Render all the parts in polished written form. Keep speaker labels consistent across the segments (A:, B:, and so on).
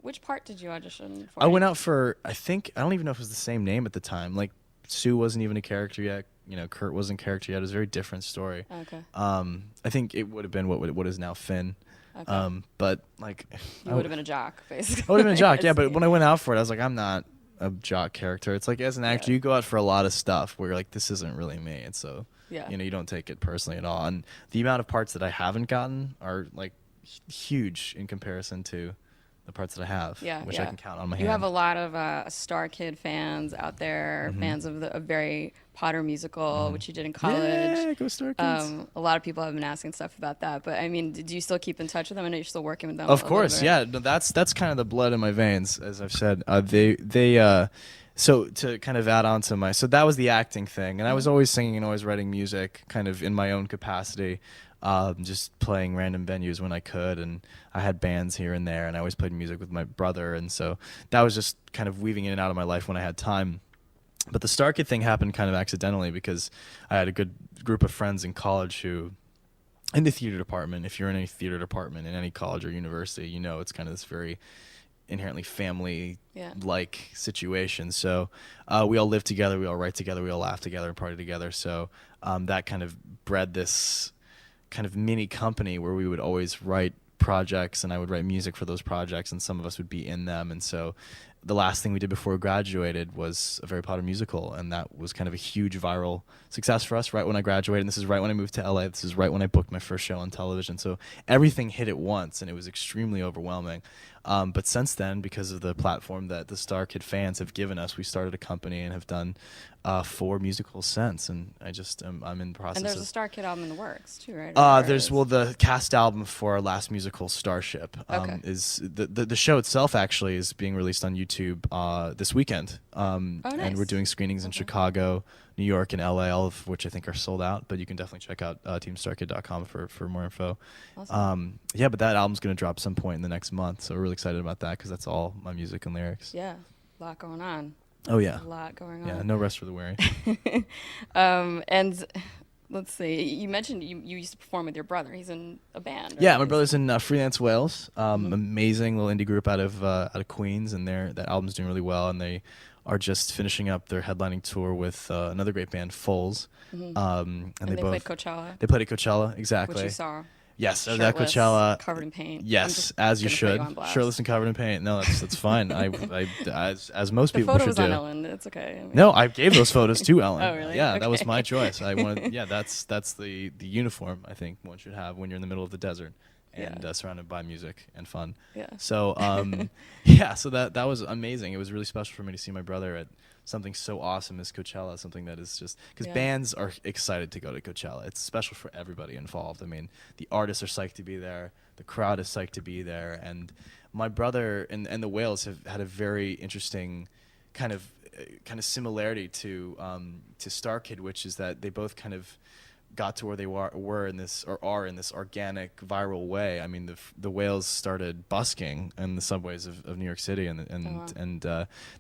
A: Which part did you audition for?
B: I went out for, I think, I don't even know if it was the same name at the time. Like, Sue wasn't even a character yet. You know, Kurt wasn't a character yet. It was a very different story.
A: Okay.
B: I think it would have been what is now Finn.
A: Okay.
B: But like,
A: You would have been a jock, basically.
B: I would have been a jock, yeah. But when I went out for it, I was like, I'm not a jock character. It's like, as an actor,
A: Yeah.
B: you go out for a lot of stuff where you're like, this isn't really me. And so,
A: Yeah.
B: you know, you don't take it personally at all. And the amount of parts that I haven't gotten are like huge in comparison to the parts that I have,
A: Yeah,
B: which
A: yeah.
B: I can count on my
A: You
B: hand.
A: have a lot of Star Kid fans out there, fans of the very Potter musical, which you did in college.
B: Yeah, go Star Kids.
A: A lot of people have been asking stuff about that, but I mean, do you still keep in touch with them? I know you're still working with them.
B: Of
A: a little
B: course,
A: bit.
B: yeah. No, that's kind of the blood in my veins, as I've said. So to kind of add on to so that was the acting thing, and I was always singing and always writing music, kind of in my own capacity, just playing random venues when I could, and I had bands here and there, and I always played music with my brother, and so that was just kind of weaving in and out of my life when I had time. But the Star Kid thing happened kind of accidentally because I had a good group of friends in college who, in the theater department, if you're in any theater department in any college or university, you know it's kind of this very inherently family-like situation. So we all live together, we all write together, we all laugh together and party together. So that kind of bred this kind of mini company where we would always write projects, and I would write music for those projects, and some of us would be in them. And so the last thing we did before we graduated was a Harry Potter musical, and that was kind of a huge viral success for us right when I graduated. And this is right when I moved to LA. This is right when I booked my first show on television. So everything hit at once, and it was extremely overwhelming. But since then, because of the platform that the Star Kid fans have given us, we started a company and have done 4 musicals since. And I'm in the process.
A: And there's
B: of,
A: a Star Kid album in the works too, right?
B: there's the cast album for our last musical, Starship,
A: Okay.
B: is the show itself actually is being released on YouTube this weekend.
A: Nice.
B: And we're doing screenings in Chicago, New York, and LA, all of which I think are sold out. But you can definitely check out teamstarkid.com for more info.
A: Awesome.
B: Yeah, but that album's gonna drop some point in the next month, so we're really excited about that because that's all my music and lyrics.
A: Yeah, a lot going on.
B: Oh yeah.
A: A lot going on.
B: Yeah, no rest for the weary.
A: And let's see, you mentioned you used to perform with your brother. He's in a band. Right?
B: Yeah, my brother's in Freelance Wales, amazing little indie group out of Queens, and that album's doing really well, and they are just finishing up their headlining tour with another great band, Foals.
A: And they
B: both
A: played Coachella,
B: They played at Coachella, exactly.
A: which you saw.
B: Yes, I was at
A: Shirtless,
B: Coachella.
A: covered in paint. I'm
B: Yes,
A: just
B: as you
A: gonna put
B: should.
A: on blast.
B: Shirtless and covered in paint. No, that's fine. As most
A: The
B: people
A: photo
B: should
A: was
B: do.
A: on Ellen. It's okay. I mean,
B: No, I gave those photos to Ellen.
A: Oh, really?
B: Yeah, that was
A: Okay.
B: my choice. I wanted. Yeah, that's the uniform I think one should have when you're in the middle of the desert and
A: Yeah.
B: surrounded by music and fun.
A: Yeah.
B: So yeah, so that was amazing. It was really special for me to see my brother at something so awesome as Coachella, something that is just because
A: Yeah.
B: bands are excited to go to Coachella. It's special for everybody involved. I mean, the artists are psyched to be there, the crowd is psyched to be there, and my brother and the Whales have had a very interesting kind of similarity to Star Kid, which is that they both kind of got to where they were in this, or are in this organic viral way. I mean, the Whales started busking in the subways of New York City, and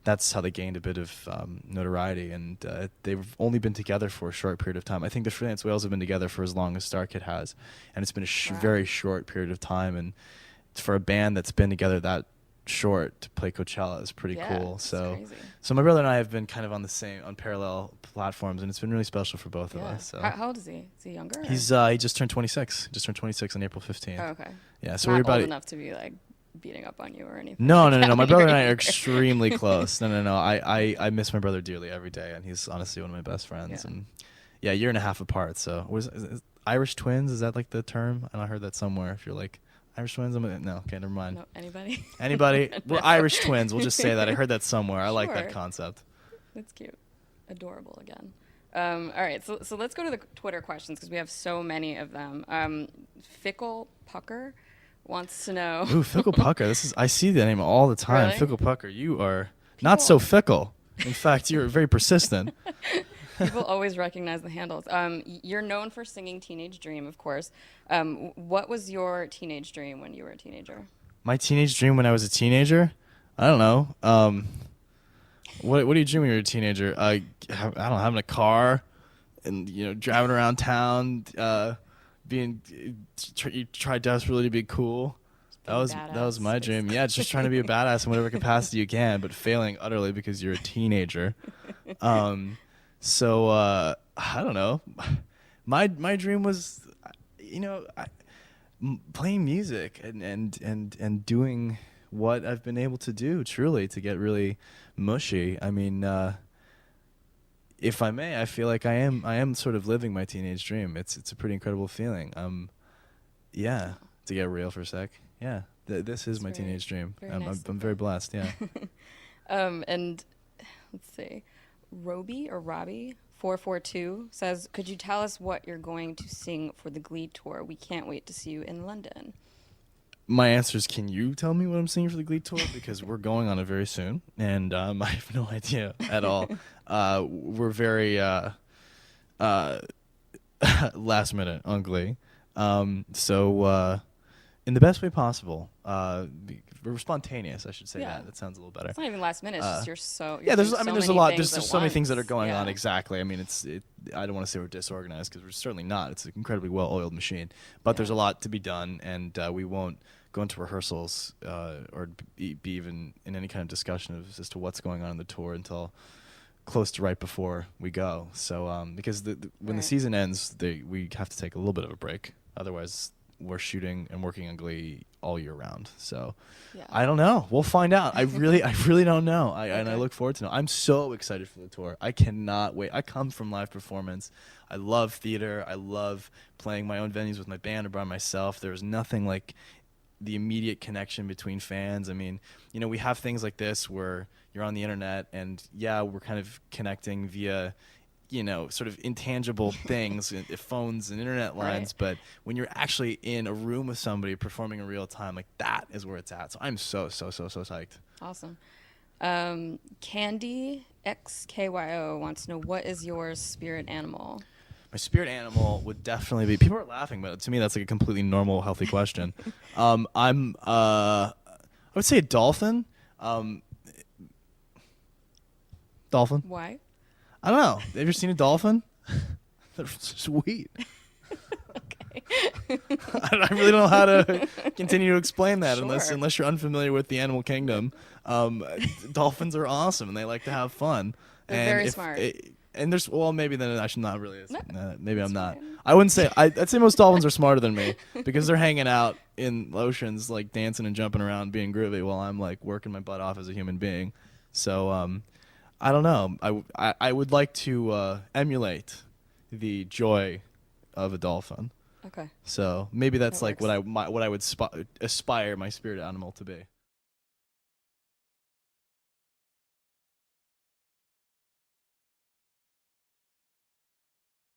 B: that's how they gained a bit of notoriety. And they've only been together for a short period of time. I think the Freelance Whales have been together for as long as Star Kid has, and it's been a very short period of time. And for a band that's been together that short to play Coachella is pretty cool.
A: it's
B: So
A: crazy.
B: so my brother and I have been kind of on parallel platforms, and it's been really special for both of us. So
A: How old is he? Is he younger?
B: he just turned 26. Just turned 26 on April 15th.
A: Oh, okay.
B: Yeah, so
A: Not
B: we're about
A: old enough to be like beating up on you or anything.
B: No.
A: like that
B: My
A: when
B: brother
A: you're
B: and I are
A: younger.
B: extremely close. No. I miss my brother dearly every day, and he's honestly one of my best friends.
A: Yeah.
B: And yeah, a year and a half apart. So is Irish twins? Is that like the term? And I heard that somewhere. If you're like Irish twins, no. Okay, never mind.
A: No, anybody?
B: Anybody? We're
A: No.
B: Irish twins. We'll just say that. I heard that somewhere. I like that
A: Sure.
B: concept.
A: That's cute. Adorable again. All right, so let's go to the Twitter questions because we have so many of them. Fickle Pucker wants to know.
B: Ooh, Fickle Pucker. I see the name all the time.
A: Really?
B: Fickle Pucker. You are not so fickle. In fact, you're very persistent.
A: People always recognize the handles. You're known for singing Teenage Dream, of course. What was your teenage dream when you were a teenager?
B: My teenage dream when I was a teenager? I don't know. What do you dream when you're a teenager? I don't know, having a car and, driving around town, you try desperately to be cool.
A: being
B: That was
A: badass,
B: my dream.
A: basically.
B: Yeah, it's just trying to be a badass in whatever capacity you can, but failing utterly because you're a teenager. So I don't know. My dream was, you know, playing music and doing what I've been able to do, truly, to get really mushy. I mean, if I may, I feel like I am sort of living my teenage dream. It's a pretty incredible feeling. Yeah, to get real for a sec. Yeah, this is my teenage dream. I'm very blessed. Yeah.
A: And let's see, Robbie 442 says, "Could you tell us what you're going to sing for the Glee tour? We can't wait to see you in London."
B: My answer is, can you tell me what I'm singing for the Glee tour? Because we're going on it very soon, and I have no idea at all. We're very last minute on Glee. So in the best way possible. We're spontaneous, I should say.
A: Yeah.
B: That sounds a little better.
A: It's not even last minute. It's just you're so.
B: Yeah, there's a lot. There's
A: just
B: so many things that are going on.
A: Yeah.
B: Exactly. I mean, I don't want to say we're disorganized, because we're certainly not. It's an incredibly well-oiled machine. But there's a lot to be done, and we won't go into rehearsals or be even in any kind of discussion as to what's going on in the tour until close to right before we go. So because when the season ends, we have to take a little bit of a break. Otherwise, we're shooting and working on Glee all year round. So I don't know. We'll find out. I really don't know. And I look forward to it. I'm so excited for the tour. I cannot wait. I come from live performance. I love theater. I love playing my own venues with my band or by myself. There's nothing like the immediate connection between fans. I mean, you know, we have things like this where you're on the internet and we're kind of connecting via, you know, sort of intangible things, phones and internet lines. But when you're actually in a room with somebody performing in real time, like, that is where it's at. So I'm so psyched.
A: Awesome. Candy XKYO wants to know, what is your spirit animal?
B: My spirit animal would definitely be, people are laughing, but to me that's like a completely normal, healthy question. I would say a dolphin. Dolphin.
A: Why?
B: I don't know. Have you ever seen a dolphin? They're sweet.
A: Okay.
B: I really don't know how to continue to explain that
A: Sure.
B: unless you're unfamiliar with the animal kingdom. Dolphins are awesome and they like to have fun.
A: They're very smart.
B: And there's, well, maybe then I should not really. Maybe I'm not.
A: fine.
B: I wouldn't say. I'd say most dolphins are smarter than me because they're hanging out in oceans, like dancing and jumping around, being groovy, while I'm like working my butt off as a human being. So I don't know. I would like to emulate the joy of a dolphin.
A: Okay.
B: So maybe that's
A: That
B: like what I would aspire my spirit animal to be.